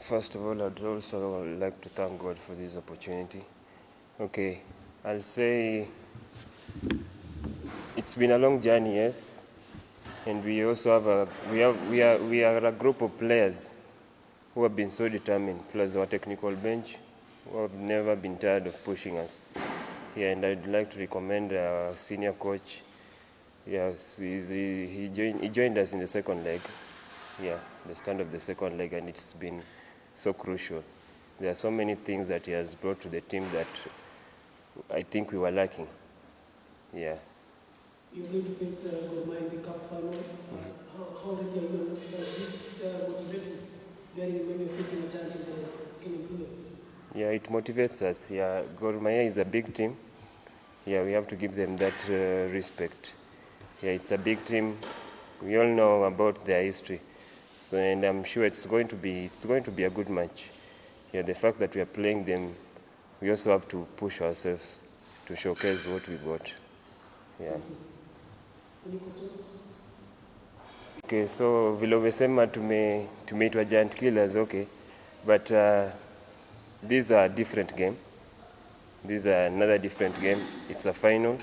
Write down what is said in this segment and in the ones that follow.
First of all, I'd also like to thank God for this opportunity. Okay, I'll say it's been a long journey, yes, and we also have we are a group of players who have been so determined, plus our technical bench who have never been tired of pushing us. Yeah, and I'd like to recommend our senior coach. Yes, he joined us in the second leg. Yeah, the stand of the second leg, and it's been so crucial. There are so many things that he has brought to the team that I think we were lacking. Yeah. You're going to face Gor Mahia in the cup final. How ready are you? This motivating, bearing when you're facing a giant in the Kenyan Premier? Yeah, it motivates us. Yeah, Gor Mahia is a big team. Yeah, we have to give them that respect. Yeah, it's a big team. We all know about their history, so and I'm sure it's going to be a good match. Yeah, the fact that we are playing them, we also have to push ourselves to showcase what we got. Yeah. Any questions? Okay, so vile umesema tumeitwa giant killers, okay, but these are different game. These are another different game. It's a final.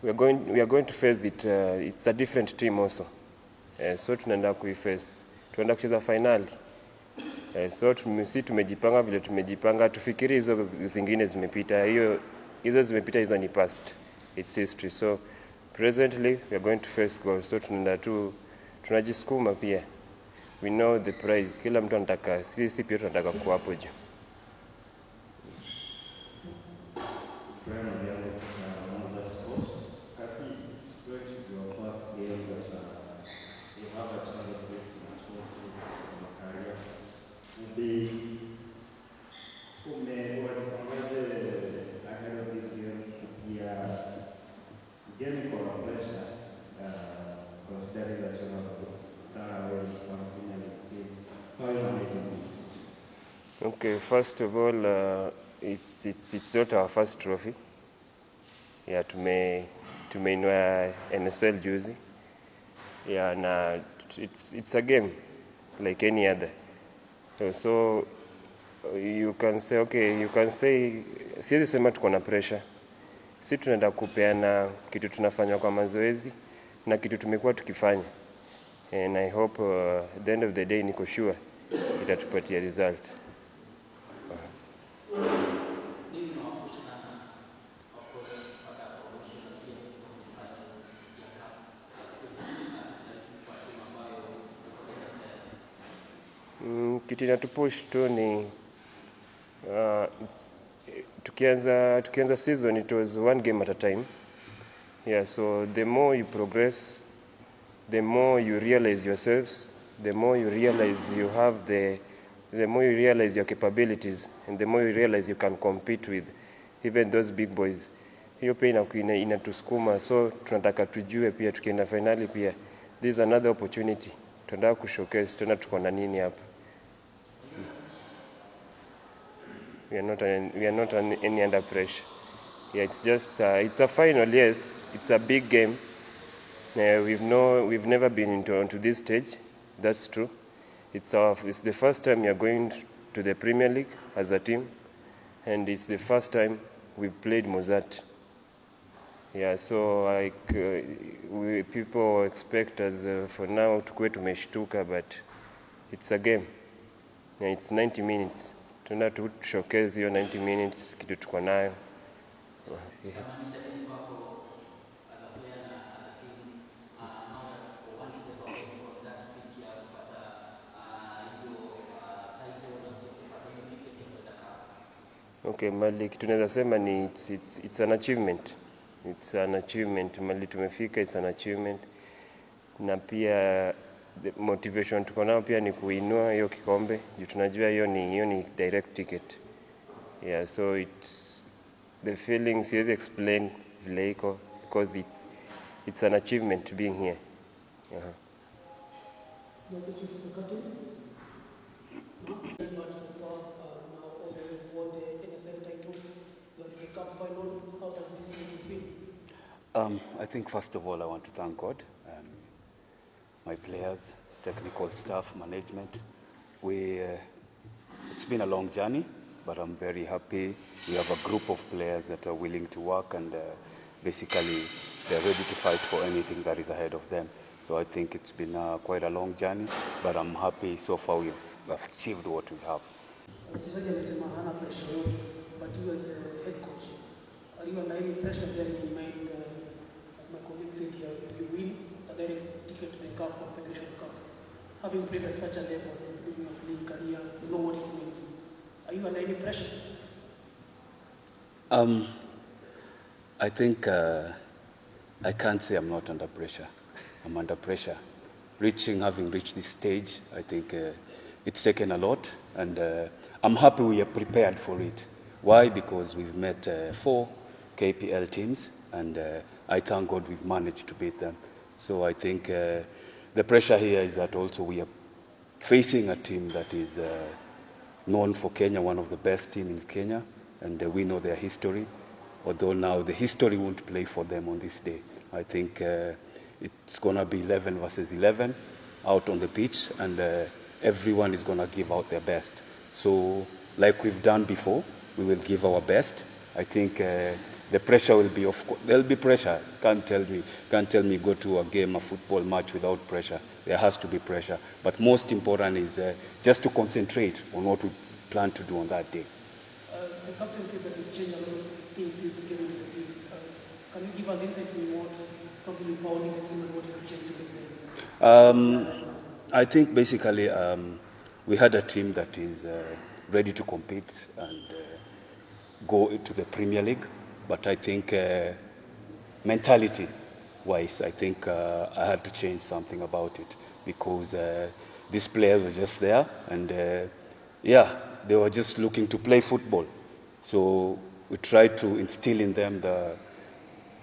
We are going to face it. It's a different team also. So tunaenda kuiface, tunaenda kucheza finali. So tumejipanga vile tumejipanga, tufikiri hizo zingine zimepita. Hizo zimepita, hizo ni past. It's history. So presently we are going to face goals. So tunajisukuma pia. We know the prize. Kila mtu anataka, sisi pia tunataka kuwa hapo juu. Okay, first of all, it's not our first trophy. Yeah, tumeinua NSL juzi. Yeah, na it's a game like any other. So you can say siwezi sema tuko na pressure. Si tunaenda kupeana kitu tunafanya kwa mazoezi na kitu tumekuwa tukifanya. And I hope at the end of the day niko sure itatupatia result. Kitu inatupush tu ni tukianza season, it was one game at a time. Yeah, so the more you progress, the more you realize yourselves, the more you realize the more you realize your capabilities, and the more you realize you can compete with even those big boys. Hiyo pia inatusukuma, so tunataka tujue pia tukienda finali pia this is another opportunity. Tunataka kushowcase tena tuko na nini hapa. We are not any under pressure. Yeah, it's just it's a final. Yes, it's a big game. We've never been onto this stage. That's true. It's the first time we are going to the Premier League as a team, and it's the first time we've played Mozzart. Yeah, so people expect us for now tukue tumeshtuka, but it's a game. Yeah, it's 90 minutes. Tuna to showcase hiyo 90 minutes kitu tuko nayo. Okay, mali kitu naweza sema ni it's an achievement. It's an achievement. Mali tumefika, it's an achievement. Na pia the motivation tuko nayo pia ni kuinua hiyo kikombe. Juu tunajua hiyo ni direct ticket. Yeah, so the feeling siwezi explain vile iko because it's an achievement being here. Yeah. I think first of all I want to thank God, my players, technical staff, management, It's been a long journey, but I'm very happy. We have a group of players that are willing to work and basically they're ready to fight for anything that is ahead of them. So I think it's been quite a long journey, but I'm happy so far we've achieved what we have. Mchezaji amesema hana pressure yote, but you as a head coach, are you under any pressure bearing in mind, as my colleague said here, you win, it's a direct ticket to the Cup, Confederation Cup. Having played at such a level in your playing career, you know what it means. Are you under any pressure? I think I can't say I'm not under pressure. I'm under pressure. Having reached this stage, I think it's taken a lot, and I'm happy we are prepared for it. Why? Because we've met 4 KPL teams, and I thank God we've managed to beat them. So I think the pressure here is that also we are facing a team that is known for Kenya, one of the best teams in Kenya, and we know their history, although now the history won't play for them on this day. I think it's going to be 11 versus 11 out on the pitch, and everyone is going to give out their best. So like we've done before, we will give our best. I think the pressure will be, of course, there'll be pressure. Can't tell me go to a game, a football match without pressure. There has to be pressure. But most important is just to concentrate on what we plan to do on that day. The captain said that you've changed a lot of things since you came into the team. Can you give us insights in what probably you found in the team and what you changed to make them? I think basically we had a team that is ready to compete and go to the Premier League. But I think mentality-wise, I think I had to change something about it because these players were just there and they were just looking to play football. So we tried to instill in them the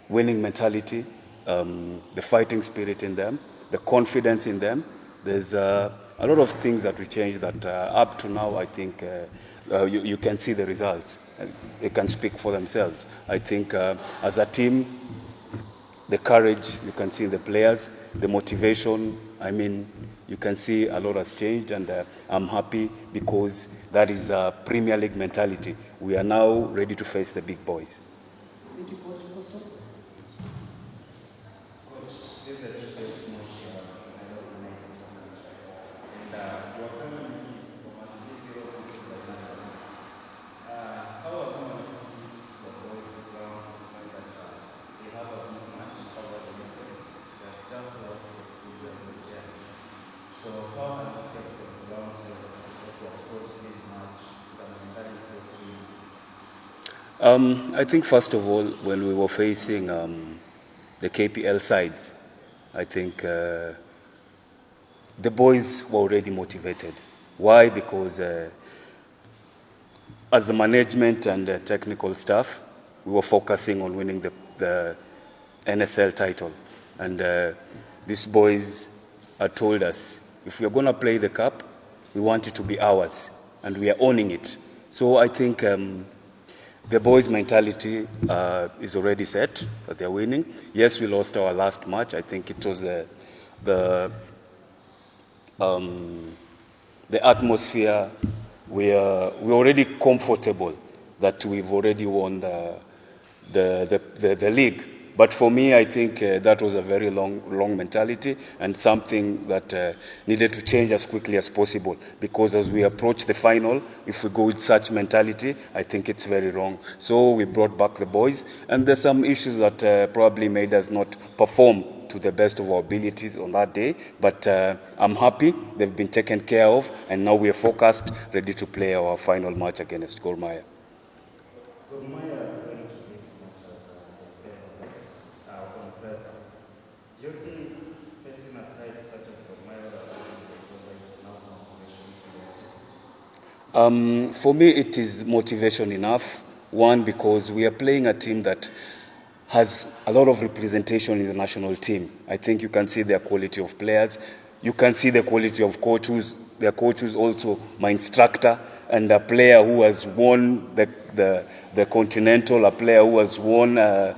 winning mentality, the fighting spirit in them, the confidence in them. There's a lot of things that we changed that up to now I think you can see the results. They can speak for themselves. I think as a team, the courage you can see in the players, the motivation, I mean, you can see a lot has changed, and I'm happy because that is a Premier League mentality. We are now ready to face the big boys. Thank you, Coach. So how has it kept the ground to approach this match, the mentality of teams? I think first of all, when we were facing the KPL sides, I think the boys were already motivated. Why? Because as the management and the technical staff, we were focusing on winning the NSL title. And these boys had told us, if we're going to play the cup, we want it to be ours, and we are owning it. So I think the boys' mentality is already set, that they're winning. Yes, we lost our last match. I think it was the atmosphere. We're already comfortable that we've already won the league. But for me, I think that was a very long mentality and something that needed to change as quickly as possible. Because as we approach the final, if we go with such mentality, I think it's very wrong. So we brought back the boys, and there's some issues that probably made us not perform to the best of our abilities on that day. But I'm happy they've been taken care of, and now we are focused, ready to play our final match against Gor Mahia. Gor Mahia are going to this match as the favorites on paper. Do you think facing a side such as Gor Mahia that is now motivation to For me, it is motivation enough. One, because we are playing a team that has a lot of representation in the national team. I think you can see their quality of players. You can see the quality of coaches. Their coaches also, my instructor, and a player who has won the Continental, a player who has won a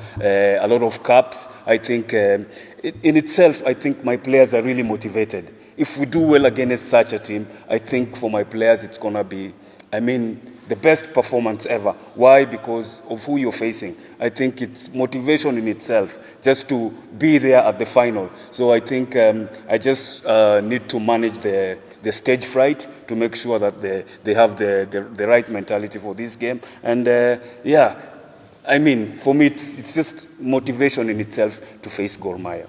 lot of cups. I think in itself, I think my players are really motivated. if we do well against such a team, I think for my players it's going to be, the best performance ever. Why? Because of who you're facing. I think it's motivation in itself just to be there at the final. So I think I just need to manage the stage fright to make sure that they have the right mentality for this game. And for me, it's just motivation in itself to face Gor Mahia.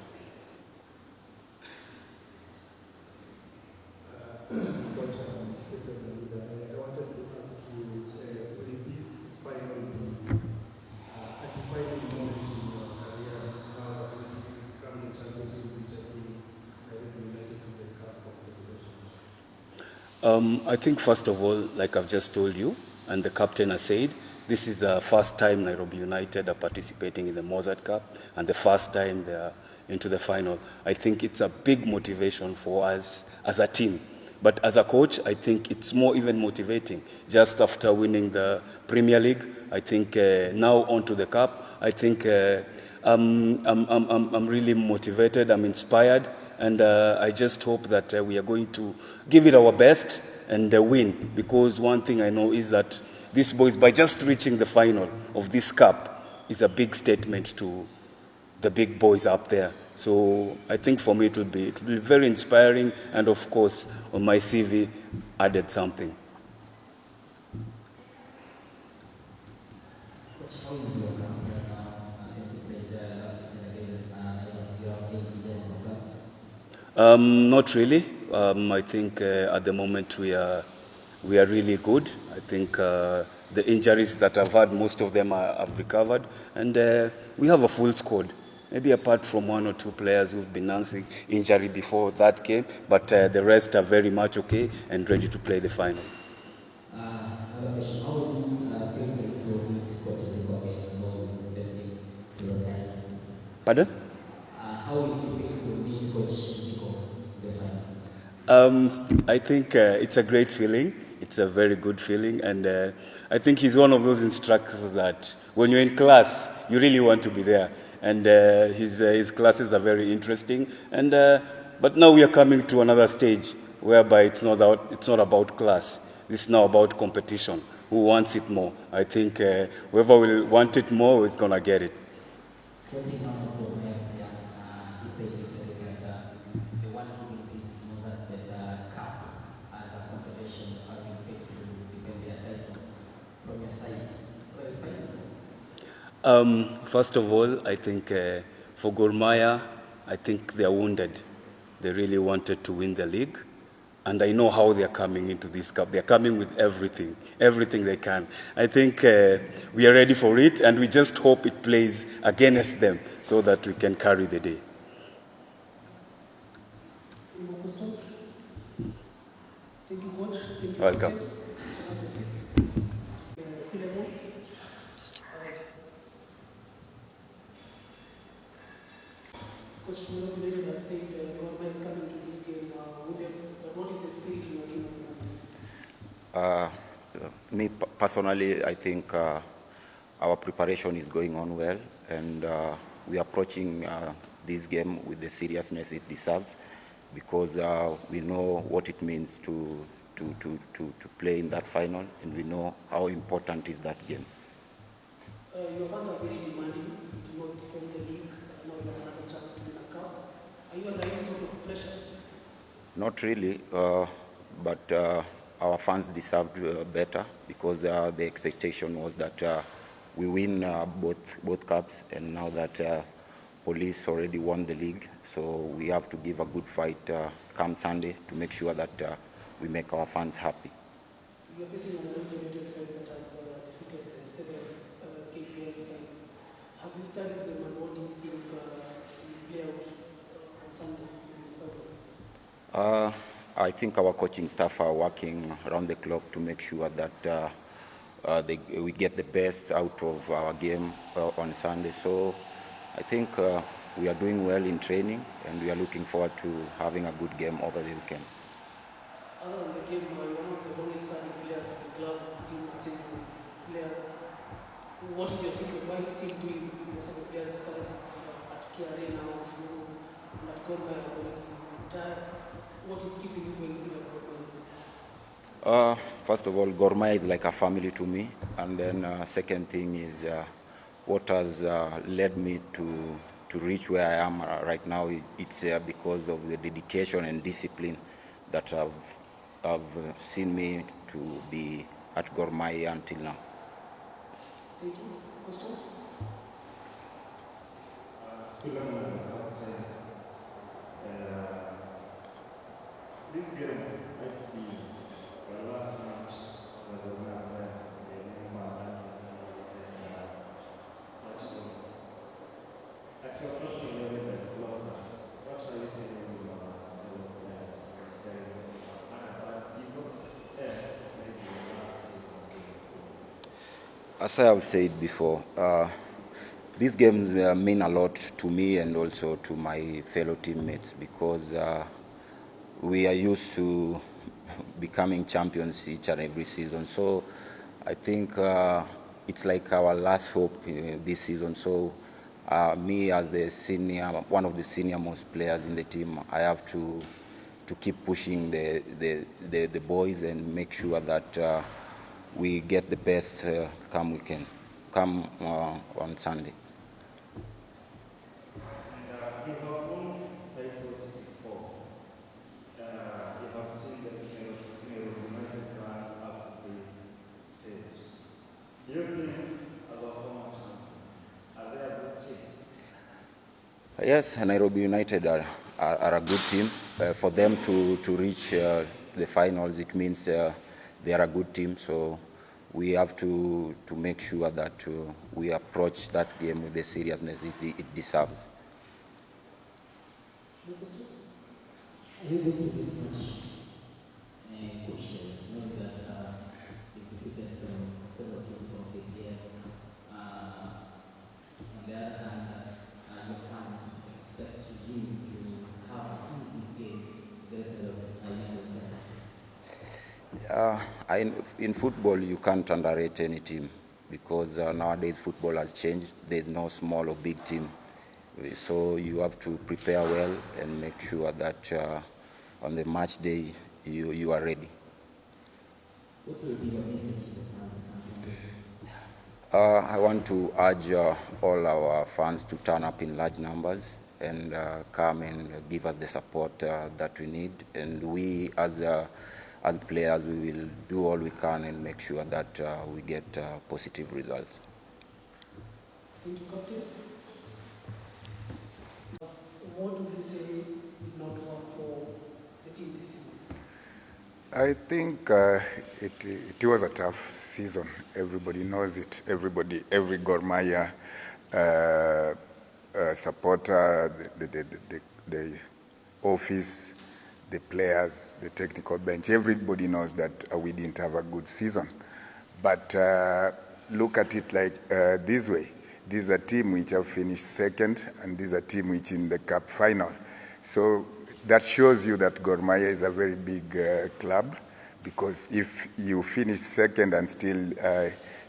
I think first of all, like I've just told you, and the captain has said, this is the first time Nairobi United are participating in the Mozzart Cup and the first time they are into the final. I think it's a big motivation for us as a team. But as a coach, I think it's more even motivating. Just after winning the Premier League, I think now on to the Cup, I think I'm really motivated, I'm inspired, and I just hope that we are going to give it our best and win. Because one thing I know is that these boys, by just reaching the final of this cup, is a big statement to the big boys up there. So I think for me it will be very inspiring, and of course on my CV added something. How is your campaign now since you played last weekend against Nairobi? You have any injury concerns? Not really. I think at the moment we are really good. I think the injuries that I've had, most of them have recovered, and we have a full squad. Maybe apart from one or two players who've been announcing injury before that game, but the rest are very much okay and ready to play the final. Another question: how would you feel to meet coaches again? Investing to your guidance. Pardon? How would you feel to meet Coach Zico in the final? I think it's a great feeling. It's a very good feeling, and I think he's one of those instructors that when you're in class, you really want to be there. And his classes are very interesting. And but now we are coming to another stage whereby it's not about class. This is now about competition. Who wants it more? I think whoever will want it more is gonna get it. Quoting one of the main players, he said yesterday that the one who will this Mozzart Bet Cup as a consolation how you fit to defend their title from your side. First of all, I think for Gor Mahia, I think they are wounded. They really wanted to win the league. And I know how they are coming into this cup. They are coming with everything they can. I think we are ready for it, and we just hope it plays against them so that we can carry the day. Thank you, Coach. Thank you, Welcome. Captain. Coach Nairobi has said Gor Mahia is coming to this game. What is the spirit in your team? Me personally, I think our preparation is going on well, and we are approaching this game with the seriousness it deserves, because we know what it means to play in that final, and we know how important is that game. Your fans are very demanding to not defend the league, not have another chance to win a cup. Are you under any sort of pressure? Not really, but our fans deserved better, because the expectation was that we win both cups, and now that Police already won the league, so we have to give a good fight come Sunday to make sure that we make our fans happy. You are facing an United side that has defeated 7 KPL sides. Have you studied them, and what do you think will play out on Sunday? I think our coaching staff are working around the clock to make sure that we get the best out of our game on Sunday. So I think we are doing well in training, and we are looking forward to having a good game over the weekend. Other than the game, you are one of the only starting players at the club, still matching players. What is your secret? Why are you still doing this? Most of the players who started at KRA now, and at Gor Mahia are already retired. What is keeping you going still at Gor Mahia? First of all, Gor Mahia is like a family to me, and then second thing is what has led me to reach where I am right now. It's because of the dedication and discipline that have seen me to be at Gor Mahia until now. Thank you. Questions? This game might be the last match that the winner win the Neymar such moments. At your personal level and club matches, what are you telling the players concerning a bad season and maybe the last season? As I have said before, these games mean a lot to me and also to my fellow teammates because we are used to becoming champions each and every season. So I think it's like our last hope this season. So me as the senior, one of the senior most players in the team, I have to keep pushing the boys and make sure that we get the best come on Sunday. You have won titles before. You have seen the Nairobi United run up this stage. Do you think about how much are they a good team? Yes, Nairobi United are a good team. For them to reach the finals, it means they are a good team. So we have to make sure that we approach that game with the seriousness it deserves. Are you looking this much cautious, knowing that you defeated several teams from the game? On the other hand, your fans expect you to have an easy game against a young side. In football, you can't underrate any team because nowadays football has changed. There's no small or big team. So you have to prepare well and make sure that on the match day you are ready. What will be your message to the fans on Sunday? I want to urge all our fans to turn up in large numbers and come and give us the support that we need. And we, as players, we will do all we can and make sure that we get positive results. Thank you, Captain. What would you say did not work for the team this season? I think it was a tough season. Everybody knows it. Every Gor Mahia supporter, the office, the players, the technical bench, everybody knows that we didn't have a good season. But look at it like this way. This is a team which have finished second, and this is a team which in the cup final. So that shows you that Gor Mahia is a very big club, because if you finish second and still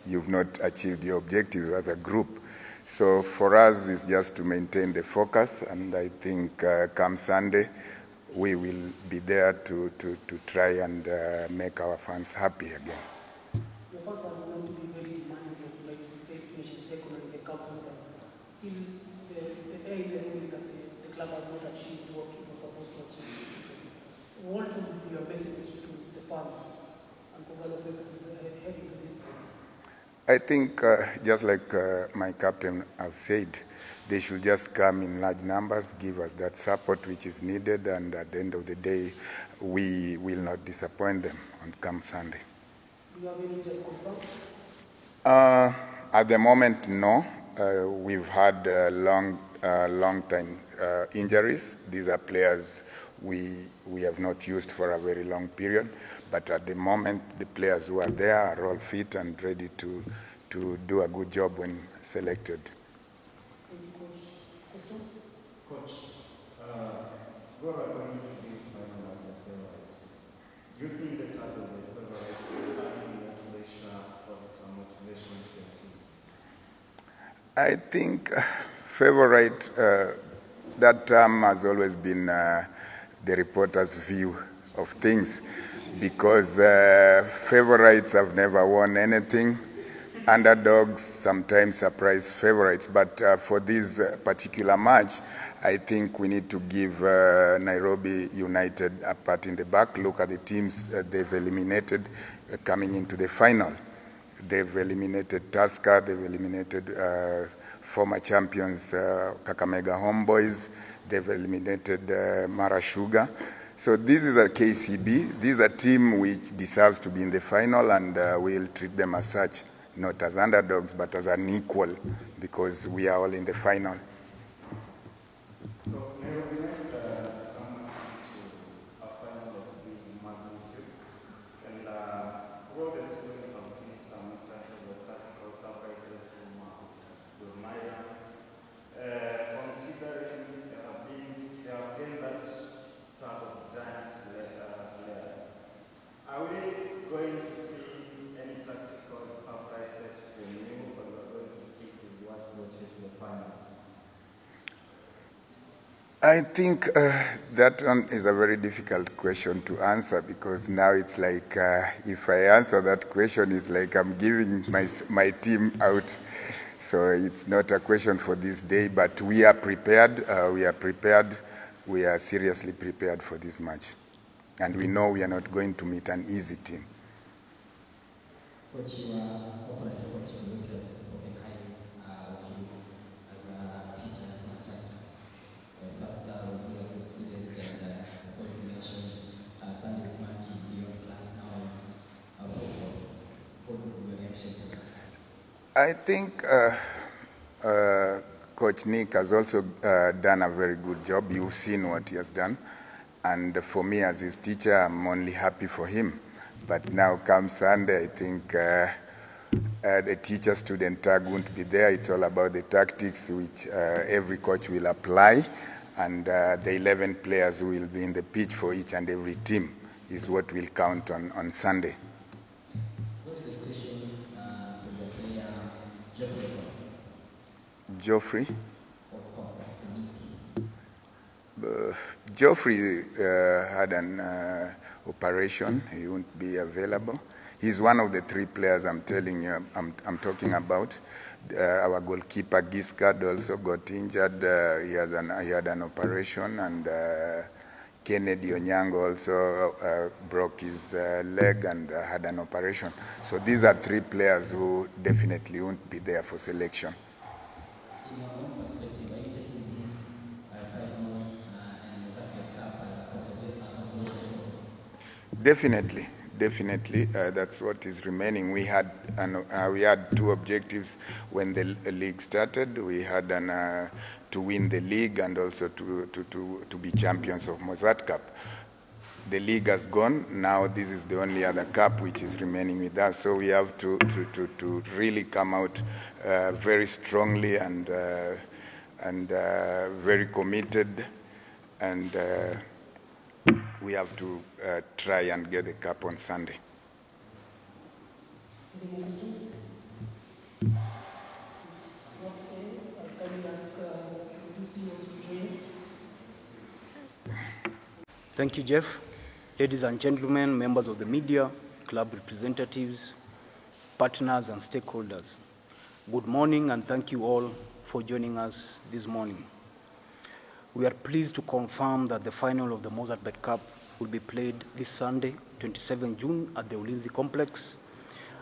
you've not achieved your objectives as a group. So for us, it's just to maintain the focus, and I think come Sunday, we will be there to try and make our fans happy again. Your fans are known to be very demanding, like you said, finishing second in the cup final. Still, the air in the room is that the club has not achieved what it was supposed to achieve this season. What would be your message to the fans and for all of them heading to this game? I think, just like my captain have said, they should just come in large numbers, give us that support which is needed, and at the end of the day, we will not disappoint them on come Sunday. Do you have any injury concerns? At the moment, no. We've had long time injuries. These are players we have not used for a very long period, but at the moment, the players who are there are all fit and ready to do a good job when selected. Coach, Gor are going to be final as the favorites. Do you think the club will be favorite is adding motivation or some motivation to the team? I think favorite, that term has always been the reporter's view of things, because favorites have never won anything. Underdogs sometimes surprise favorites, but for this particular match, I think we need to give Nairobi United a pat in the back. Look at the teams they've eliminated coming into the final. They've eliminated Tusker, they've eliminated former champions Kakamega Homeboys, they've eliminated Mara Sugar. So this is a KCB. This is a team which deserves to be in the final, and we'll treat them as such, not as underdogs, but as an equal, because we are all in the final. So, Nairobi United comes to a final of this magnitude, and what is going to see some instances of tactical surprises from Gor Mahia, considering there have been that type of giants layers. Are we going to see any tactical surprises from you, or are we going to stick with what brought you to the finals? I think that one is a very difficult question to answer, because now it's like if I answer that question, it's like I'm giving my team out. So it's not a question for this day, but we are prepared. We are seriously prepared for this match. And we know we are not going to meet an easy team. Coach, you are operator coach Lucas spoken highly of you as a teacher and instructor. Pastor was here to student, and of course you mentioned Sunday's match is beyond class hours of football. What would be your reaction to that? I think Coach Nick has also done a very good job. You've seen what he has done. And for me as his teacher, I'm only happy for him. But now come Sunday, I think the teacher-student tag won't be there. It's all about the tactics which every coach will apply. And the 11 players who will be in the pitch for each and every team is what will count on Sunday. What is the situation with the player Geoffrey? Geoffrey had an operation. He won't be available. He's one of the three players I'm talking about. Our goalkeeper Giscard also got injured. He had an operation, and Kennedy Onyango also broke his leg and had an operation. So these are three players who definitely won't be there for selection. In your own perspective, are you taking this final and Mozzart Bet Cup as a consolation? Definitely. That's what is remaining. We had two objectives when the league started. We had to win the league and also to be champions of Mozzart Cup. The league has gone. Now this is the only other cup which is remaining with us. So we have to really come out very strongly and very committed, and we have to try and get the cup on Sunday. Thank you, Jeff. Ladies and gentlemen, members of the media, club representatives, partners and stakeholders, good morning, and thank you all for joining us this morning. We are pleased to confirm that the final of the Mozzart Bet Cup will be played this Sunday, 27 June at the Ulinzi Complex.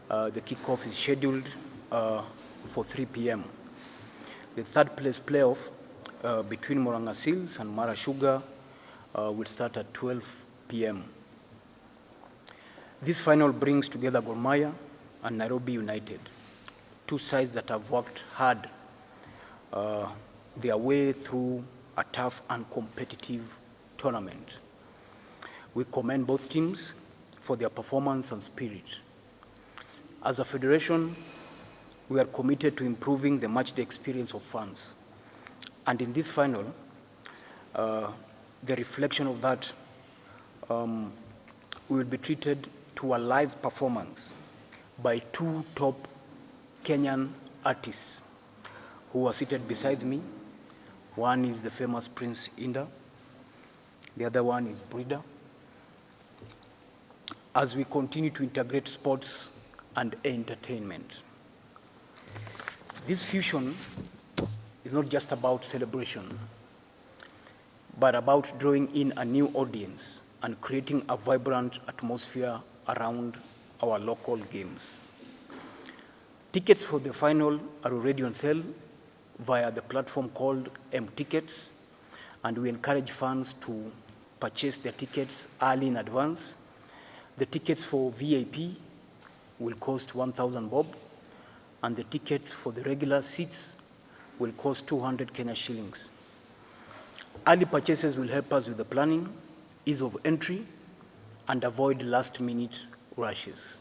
The kickoff is scheduled for 3 p.m. The third place playoff between Moranga Seals and Mara Sugar will start at 12 p.m. This final brings together Gor Mahia and Nairobi United, two sides that have worked hard their way through a tough and competitive tournament. We commend both teams for their performance and spirit. As a federation, we are committed to improving the matchday experience of fans. And in this final, the reflection of that, we will be treated to a live performance by two top Kenyan artists who are seated beside me. One is the famous Prince Inda, The other one is breeder. As we continue to integrate sports and entertainment, this fusion is not just about celebration, but about drawing in a new audience and creating a vibrant atmosphere around our local games. Tickets for the final are already on sale via the platform called M-Tickets, and we encourage fans to purchase their tickets early in advance. The tickets for VIP will cost 1,000 bob, and the tickets for the regular seats will cost 200 Kenya shillings. Early purchases will help us with the planning, ease of entry, and avoid last-minute rushes.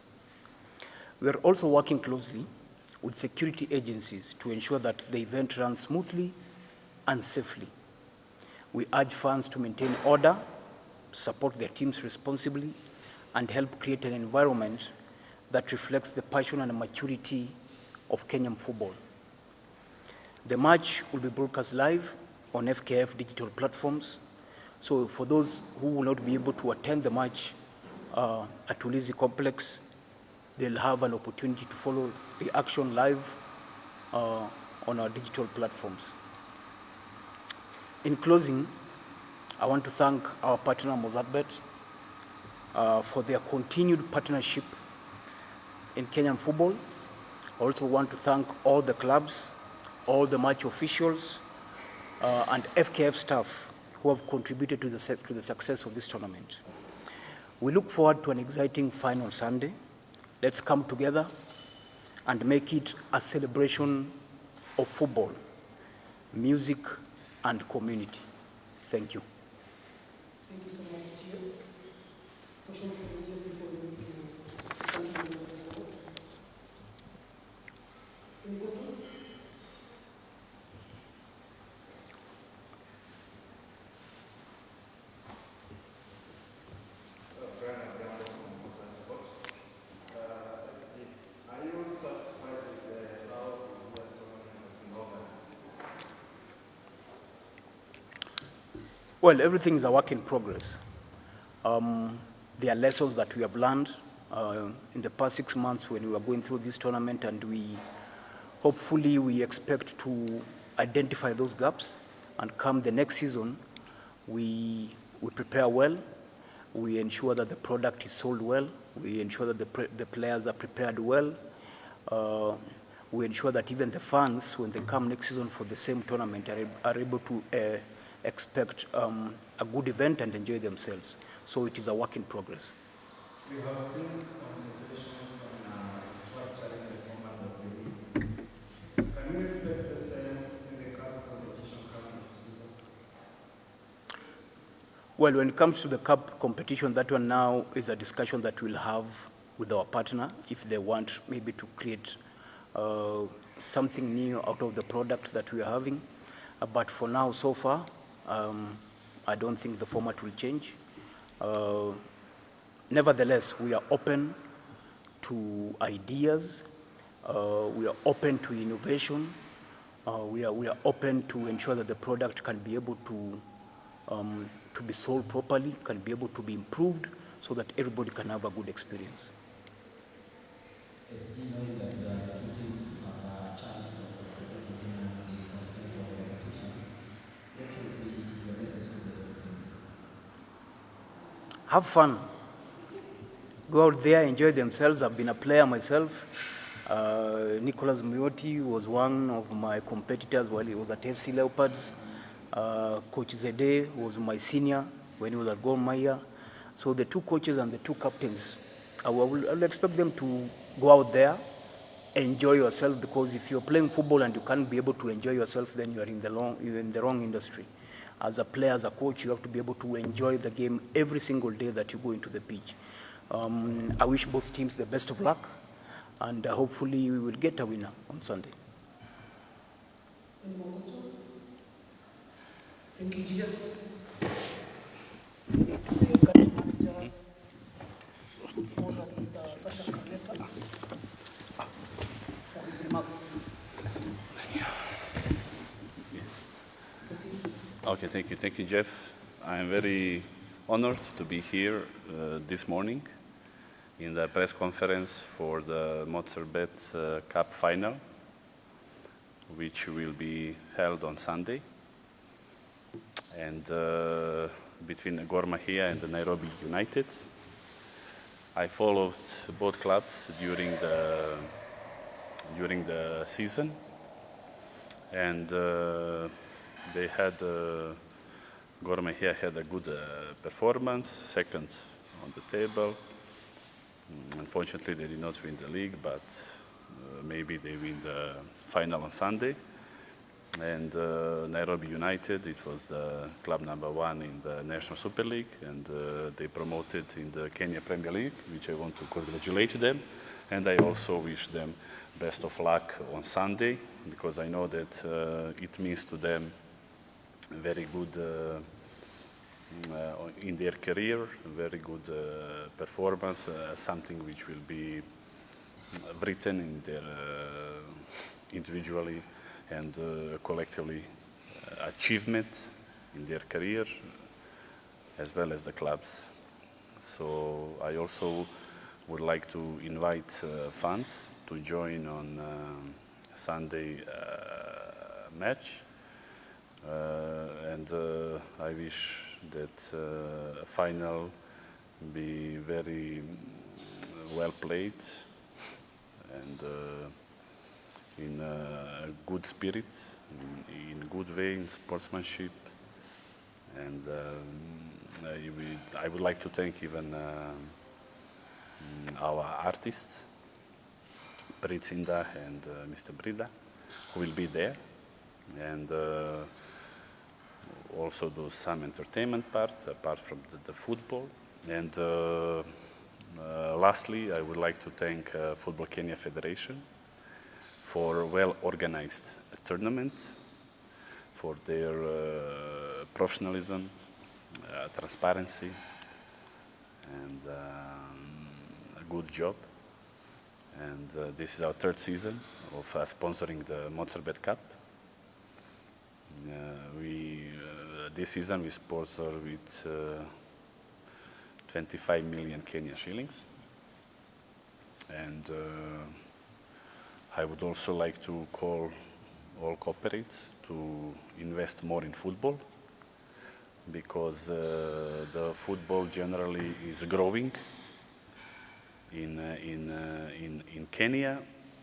We are also working closely with security agencies to ensure that the event runs smoothly and safely. We urge fans to maintain order, support their teams responsibly, and help create an environment that reflects the passion and maturity of Kenyan football. The match will be broadcast live on FKF digital platforms. So for those who will not be able to attend the match at Ulinzi Complex, they'll have an opportunity to follow the action live on our digital platforms. In closing, I want to thank our partner Mozzart Bet for their continued partnership in Kenyan football. I also want to thank all the clubs, all the match officials, and FKF staff who have contributed to the success of this tournament. We look forward to an exciting final Sunday. Let's come together and make it a celebration of football, music, and community. Thank you. Thank you so much. Cheers. Question for you just before we move to continue with the vote. Any questions? Are you satisfied with how this tournament has been organized? Well, everything is a work in progress. There are lessons that we have learned in the past 6 months when we were going through this tournament, and hopefully we expect to identify those gaps, and come the next season, we prepare well, we ensure that the product is sold well, we ensure that the players are prepared well, we ensure that even the fans, when they come next season for the same tournament, are able to expect a good event and enjoy themselves. So it is a work in progress. We have seen some suggestions on structuring the format of the league. Can we expect the same in the cup competition coming next season? Well, when it comes to the cup competition, that one now is a discussion that we'll have with our partner if they want maybe to create something new out of the product that we are having. But for now, so far, I don't think the format will change. Nevertheless, we are open to ideas. We are open to innovation. We are open to ensure that the product can be able to be sold properly, can be able to be improved, so that everybody can have a good experience. As you know that the two teams have a chance of representing Kenya in the continental competition, what will be your message to the two teams? Have fun. Go out there, enjoy themselves. I've been a player myself. Nicholas Muyoti was one of my competitors while he was at FC Leopards. Coach Zede was my senior when he was at Gor Mahia. So the two coaches and the two captains, I will expect them to go out there, enjoy yourself, because if you're playing football and you can't be able to enjoy yourself, then you're in the wrong industry. As a player, as a coach, you have to be able to enjoy the game every single day that you go into the pitch. I wish both teams the best of luck, and hopefully we will get a winner on Sunday. Any more questions? Thank you, Jesus. Manager, Mr. Sasha Kaleta, for his remarks. Okay, thank you. Thank you, Jeff. I'm very honored to be here this morning in the press conference for the Mozzart Bet Cup final, which will be held on Sunday, and between Gor Mahia and the Nairobi United. I followed both clubs during the season, and they had Gor Mahia had a good performance, second on the table. Unfortunately, they did not win the league, but maybe they win the final on Sunday. And Nairobi United, it was the club number 1 in the National Super League, and they promoted in the Kenya Premier League, which I want to congratulate them. And I also wish them best of luck on Sunday, because I know that it means to them very good in their career, very good performance, something which will be written in their individually and collectively achievement in their career, as well as the clubs. So I also would like to invite fans to join on Sunday match. And I wish that a final be very well played and in a good spirit, in good way, in sportsmanship. And I would like to thank even our artists, Pritzinda and Mr. Brida, who will be there, and also do some entertainment part, apart from the football. And lastly, I would like to thank Football Kenya Federation for well-organized tournament, for their professionalism, transparency, and a good job. And this is our 3rd season of sponsoring the Mozzart Bet Cup. This season we sponsor with 25 million Kenya shillings. And I would also like to call all corporates to invest more in football, because the football generally is growing in Kenya,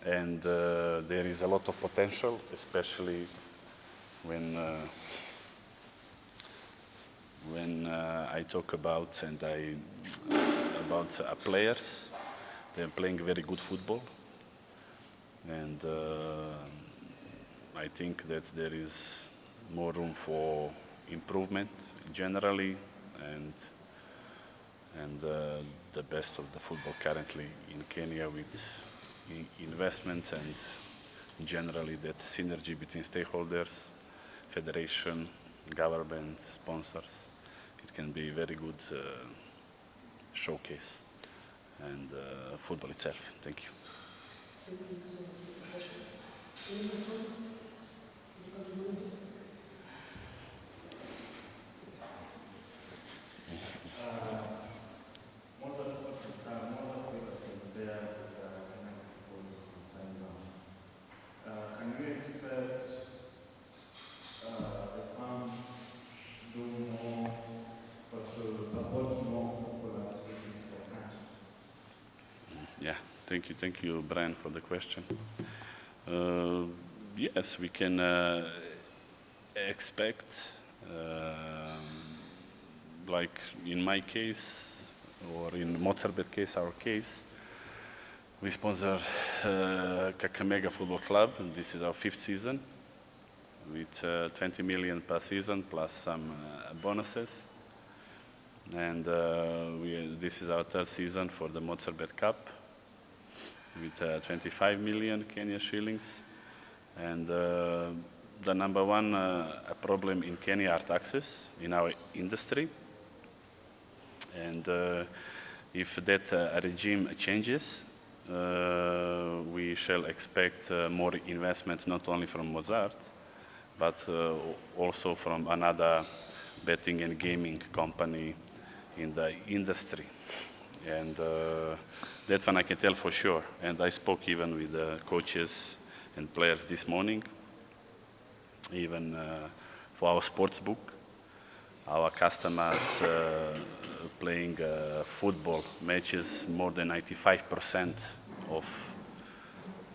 and there is a lot of potential, especially when I talk about players. They're playing very good football, and I think that there is more room for improvement generally, and the best of the football currently in Kenya with investment and generally that synergy between stakeholders, federation, government, sponsors. It can be a very good showcase and football itself. Thank you. Can you expect the farm do more, but to support more football activities for the country? Yeah, thank you, Brian, for the question. Yes, we can expect, like in my case, or in Mozzart Bet case, our case, we sponsor Kakamega Football Club, and this is our 5th season, with 20 million per season, plus some bonuses. And this is our 3rd season for the Mozzart Bet Cup, with 25 million Kenya shillings. And the number one problem in Kenya are taxes in our industry. And if that regime changes, we shall expect more investment, not only from Mozzart, but also from another betting and gaming company in the industry. And that one I can tell for sure. And I spoke even with the coaches and players this morning, even for our sports book. Our customers playing football matches, more than 95% of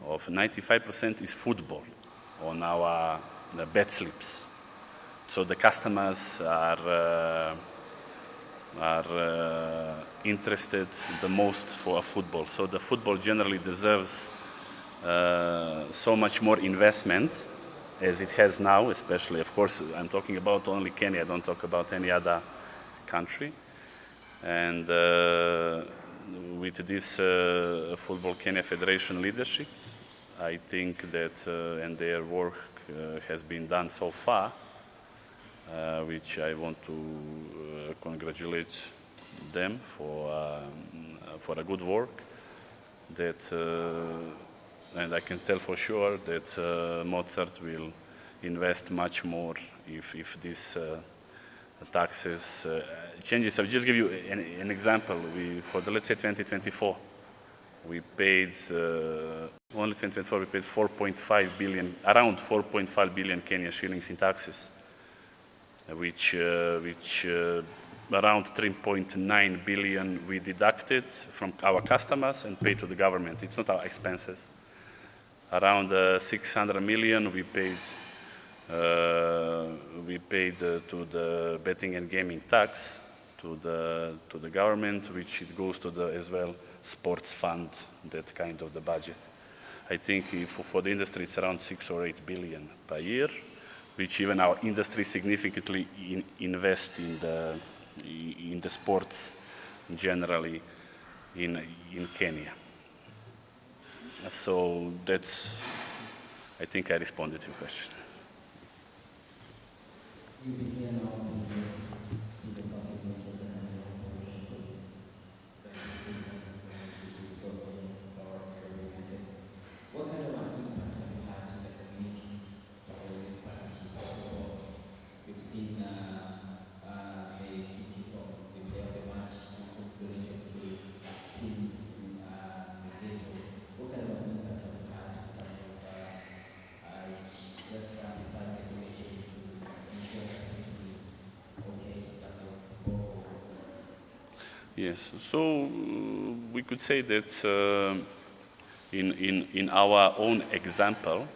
95% is football on our bet slips. So the customers are interested the most for football. So the football generally deserves so much more investment as it has now, especially, of course, I'm talking about only Kenya, I don't talk about any other country. And with this Football Kenya Federation leaderships, I think that, and their work has been done so far, which I want to congratulate them for a good work, that and I can tell for sure that Mozzart will invest much more if this taxes changes. I'll just give you an example. Let's say 2024, we paid, only 2024, we paid 4.5 billion, around 4.5 billion Kenya shillings in taxes, which around 3.9 billion we deducted from our customers and paid to the government. It's not our expenses. Around 600 million we paid to the betting and gaming tax to the government, which it goes to the as well sports fund, that kind of the budget. I think for the industry it's around 6 or 8 billion per year, which even our industry significantly invest in the sports generally in Kenya. So I think I responded to your question. You've been here now for years in the process of the Nairobi police season What kind of an impact have you had in the communities that always participate in football? We've seen the kitty from the player of the match donated to teams in the ghetto. What kind of an impact have you had in terms of just amplifying the community to ensure that everything is okay in terms of football? Yes, so we could say that in our own example,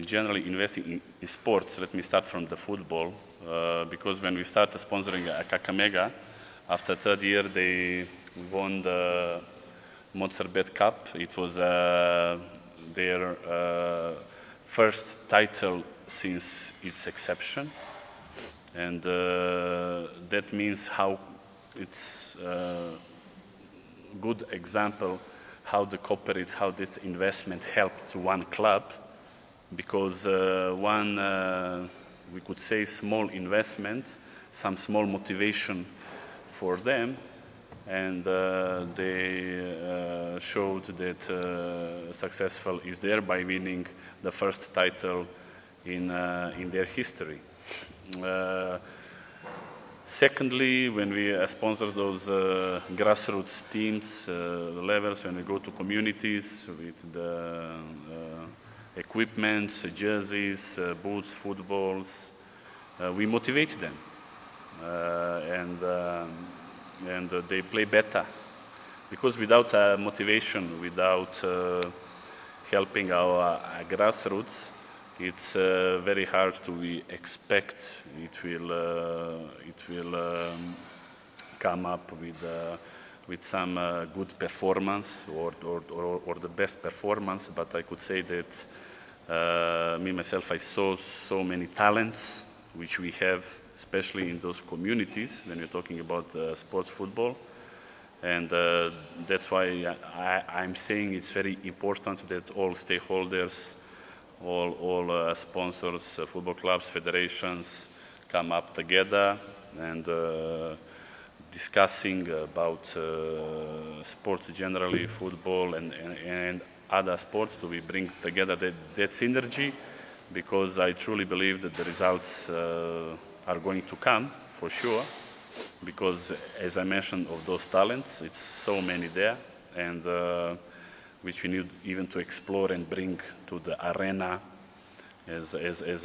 generally investing in sports, let me start from the football, because when we started sponsoring Kakamega, after third year they won the Mozzart Bet Cup. It was their first title since its inception, and that means how it's a good example how the cooperates, how this investment helped to one club, because we could say small investment, some small motivation for them, and they showed that successful is there by winning the first title in their history. Secondly, when we sponsor those grassroots teams levels, when we go to communities with the equipment, jerseys, boots, footballs, we motivate them, and they play better. Because without motivation, without helping our grassroots, it's very hard to expect it will come up with some good performance or the best performance. But I could say that me myself, I saw so many talents which we have, especially in those communities when you're talking about sports football. And that's why I'm saying it's very important that all stakeholders, all sponsors, football clubs, federations come up together and discussing about sports generally, football and other sports, to bring together that synergy, because I truly believe that the results are going to come for sure, because as I mentioned, of those talents, it's so many there, and which we need even to explore and bring to the arena as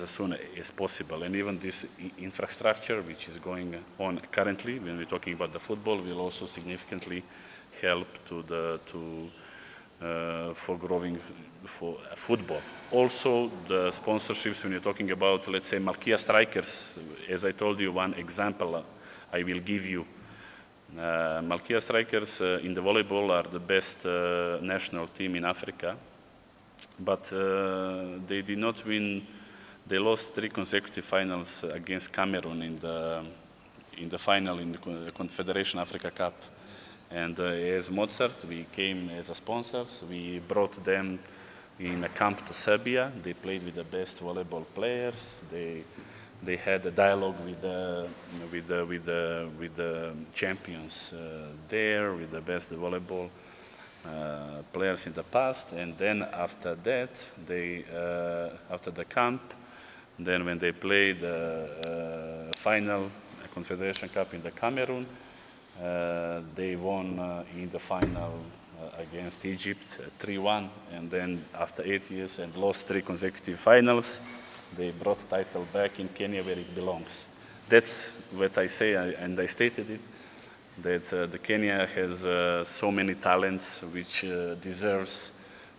soon as possible. And even this infrastructure, which is going on currently, when we're talking about the football, will also significantly help for growing for football. Also, the sponsorships, when you're talking about, let's say, Malkia strikers, as I told you, one example I will give you. Malkia strikers in the volleyball are the best national team in Africa, but they did not win. They lost 3 consecutive finals against Cameroon in the final in the Confederation Africa Cup. And as Mozzart, we came as a sponsors. We brought them in a camp to Serbia. They played with the best volleyball players. They had a dialogue with the champions there, with the best volleyball players in the past. And then after that, after the camp, then when they played the final Confederation Cup in the Cameroon, they won in the final against Egypt 3-1, and then after 8 years and lost 3 consecutive finals, they brought title back in Kenya where it belongs. That's what I say, and I stated it, that the Kenya has so many talents which deserves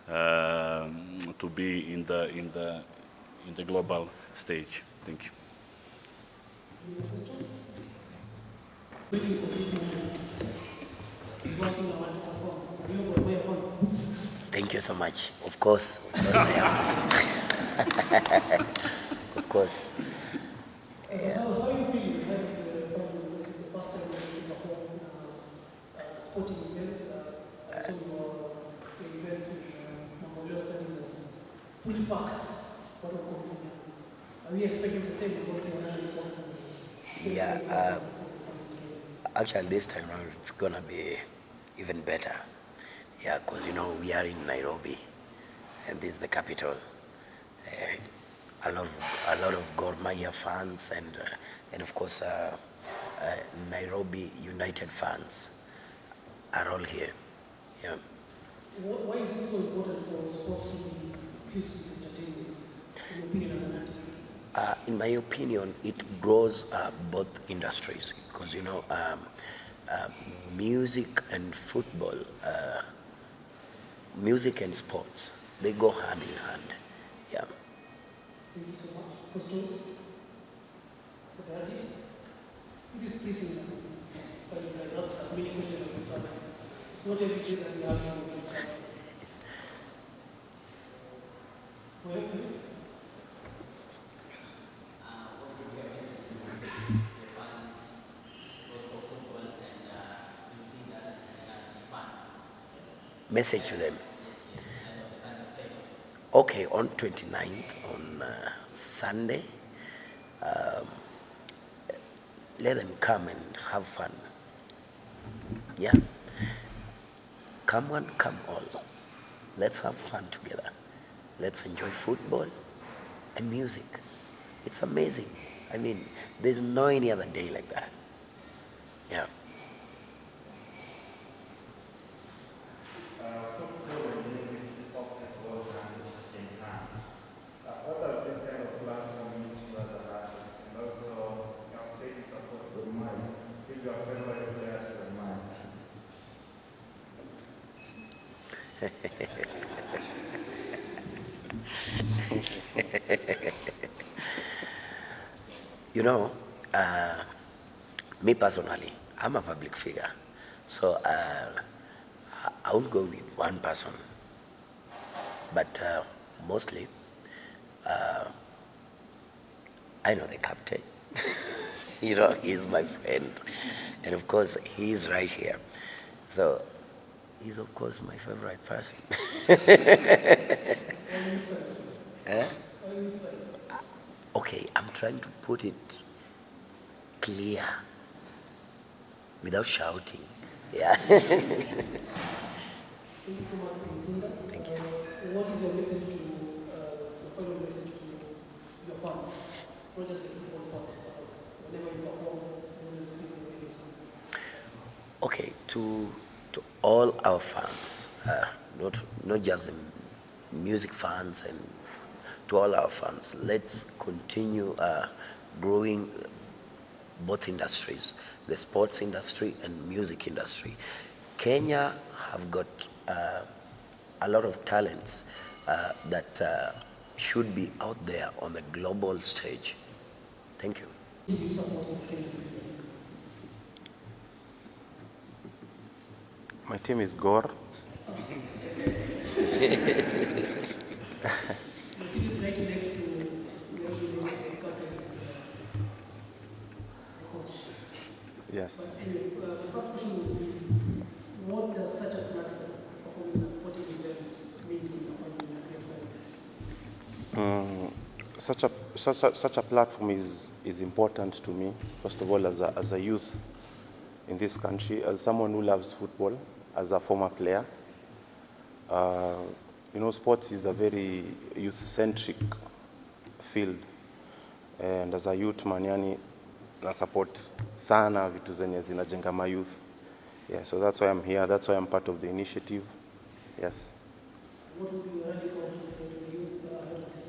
to be in the global stage. Thank you. Thank you so much. Of course I am. Of course. Yeah. How do you feel you had the first time you performed a sporting event? So the event in Mongolia Stadium was fully packed. What of Kenya? Are we expecting the same because you are really Yeah. Actually, this time around it's gonna be even better. Yeah, because we are in Nairobi, and this is the capital. A lot of Gor Mahia fans, and of course Nairobi United fans are all here. Yeah. Why is this so important for sports to be fused with entertainment, in your opinion, as an artist? In my opinion, it grows both industries, because music and football, music and sports, they go hand in hand. Yeah. Thank you so much. Questions for the artists? This is pleasing. But you guys ask as many questions as you can. It's not every day that we have this. Go ahead, please. Message to them. Okay, on 29th, on Sunday, let them come and have fun. Yeah? Come one, come all. Let's have fun together. Let's enjoy football and music. It's amazing. I mean, there's no any other day like that. Yeah. Me personally, I'm a public figure, so I won't go with one person, but mostly I know the captain. He's my friend, and of course he's right here, so he's of course my favorite person. Okay, I'm trying to put it clear without shouting. Yeah. Thank you so much, Sinda. Thank you. What is your message the final message to your fans, not just the football fans? whenever you perform, you always speak the radio song? Okay, to all our fans, not just the music fans, and to all our fans, let's continue growing both industries, the sports industry and music industry. Kenya have got a lot of talents that should be out there on the global stage. Thank you. My team is Gor. Yes. But anyway, the first question would be, what does such a platform performing a sporting event mean to your family and your friends? Such a platform is important to me, first of all, as a youth in this country, as someone who loves football, as a former player. Sports is a very youth-centric field, and as a youth man, yani, na support sana vitu zenye zinajenga ma youth. Yeah, so that's why I'm here. That's why I'm part of the initiative. Yes. What would you radical to the youth ahead of this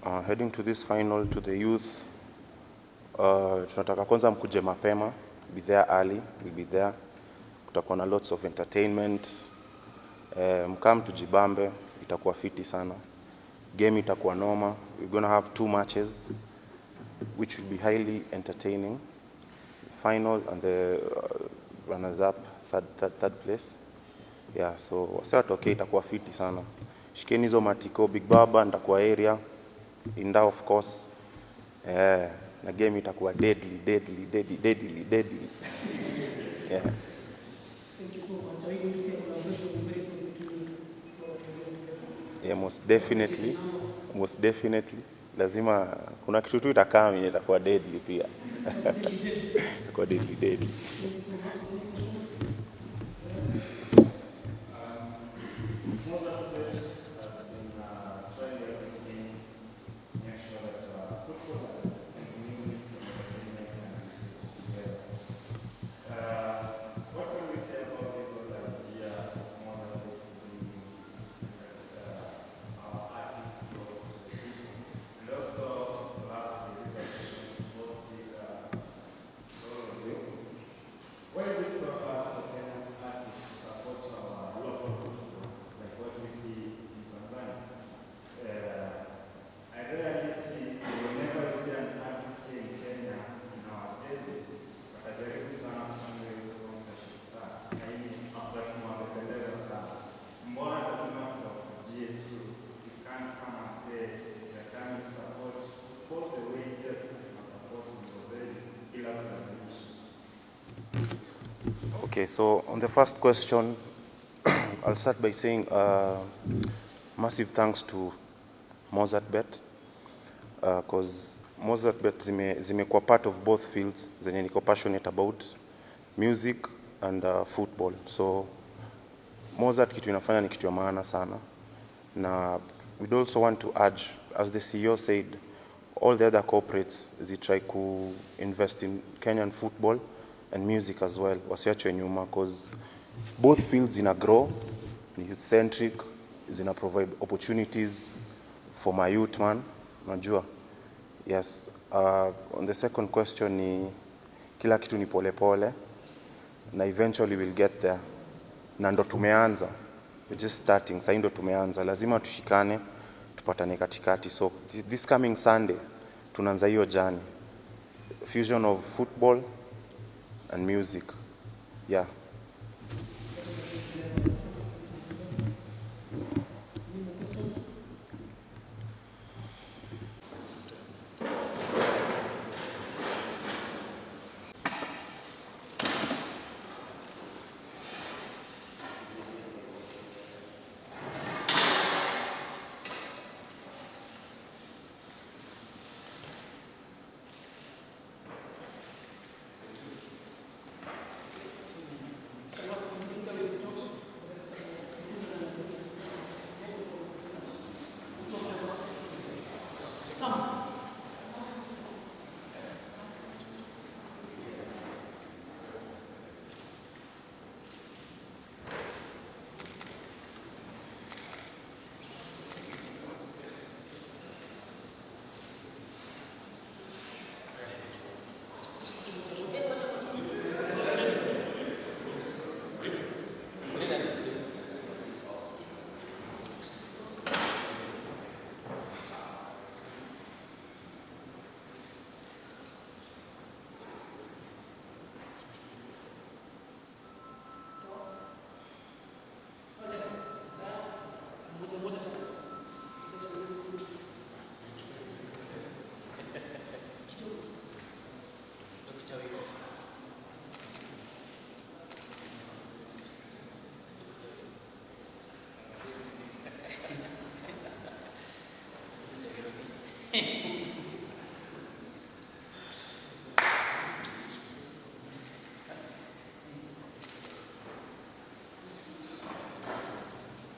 final? Heading to this final, to the youth, tunataka kwanza mkuje mapema, be there early, we'll be there. Kutakuwa na lots of entertainment. Mkam tujibambe, itakuwa fiti sana. Game itakuwa noma. We're going to have 2 matches, which will be highly entertaining. Final and the runners-up, third place. Yeah, so wase watoke, itakuwa fiti sana. Shikeni hizo matiko, Big Baba, nitakuwa area. Inda, of course. Na game itakuwa deadly. Yeah. Thank you so much. Are you going to see a collaboration very soon between Yeah, most definitely. Lazima kuna kitu tu itakaa yenye itakuwa deadly pia. Itakuwa deadly. Mozzart Bet has been trying everything to make sure that football and music and entertainment is together. What can we say about this whole idea of Mozzart Bet bringing our artists close to the people? And also, lastly, this is a question both big all of you. Why is it so hard for Kenyan artists to support our local football, like what we see in Tanzania? I rarely see, whenever I see an artist here in Kenya in our places, but I very sana kufanya sponsorship that. I mean, after kumwapeleza sana. Mbona lazima tuwakujie tu? You can't come and say, you're coming to support all the way, yes, tuna support Mzozeli, ila tutazimisha. Okay, so on the first question, I'll start by saying massive thanks to Mozzart Bet, because Mozzart Bet zimekuwa part of both fields zenye niko passionate about, music and football. So Mozzart kitu inafanya ni kitu ya maana sana. Na we'd also want to urge, as the CEO said, all the other corporates try to invest in Kenyan football and music as well, wasiachwe nyuma, because both fields zina grow, ni youth-centric, zina provide opportunities for my youth man, najua. Yes, on the second question ni kila kitu ni pole pole, na eventually we'll get there. Na ndo tumeanza, we're just starting, sasa ndo tumeanza, lazima tushikane, tupatane katikati. So this coming Sunday, tunaanza hiyo journey. Fusion of football and music. Yeah.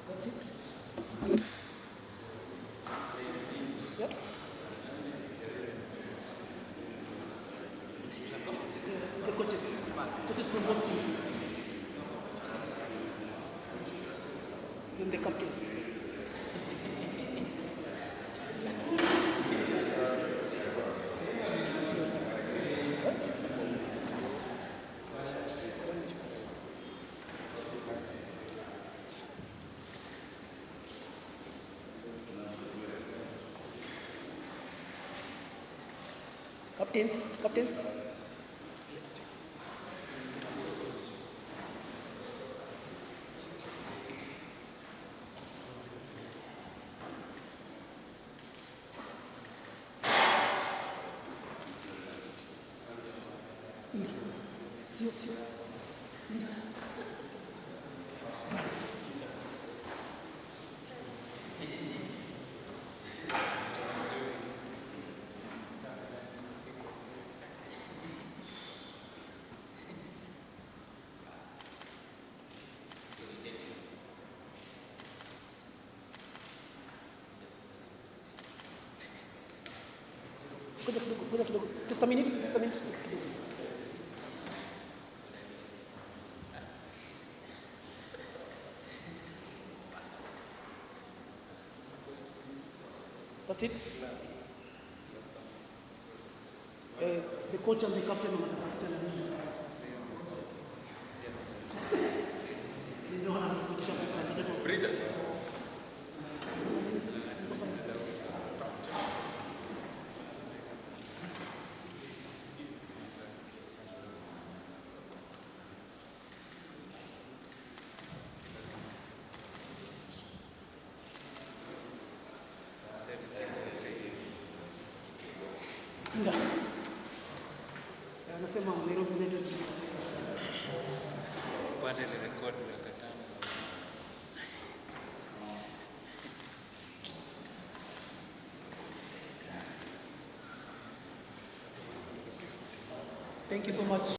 That's it. Yep. The coaches from both teams. Then the captains. Captains. Kuja kidogo. Just a minute. That's it. The coach and the captain wanataka kucheza nini? Ndio wanakutisha kwa Ndio. Anasema Nairobi United. Upande ile record nakatana. Thank you so much.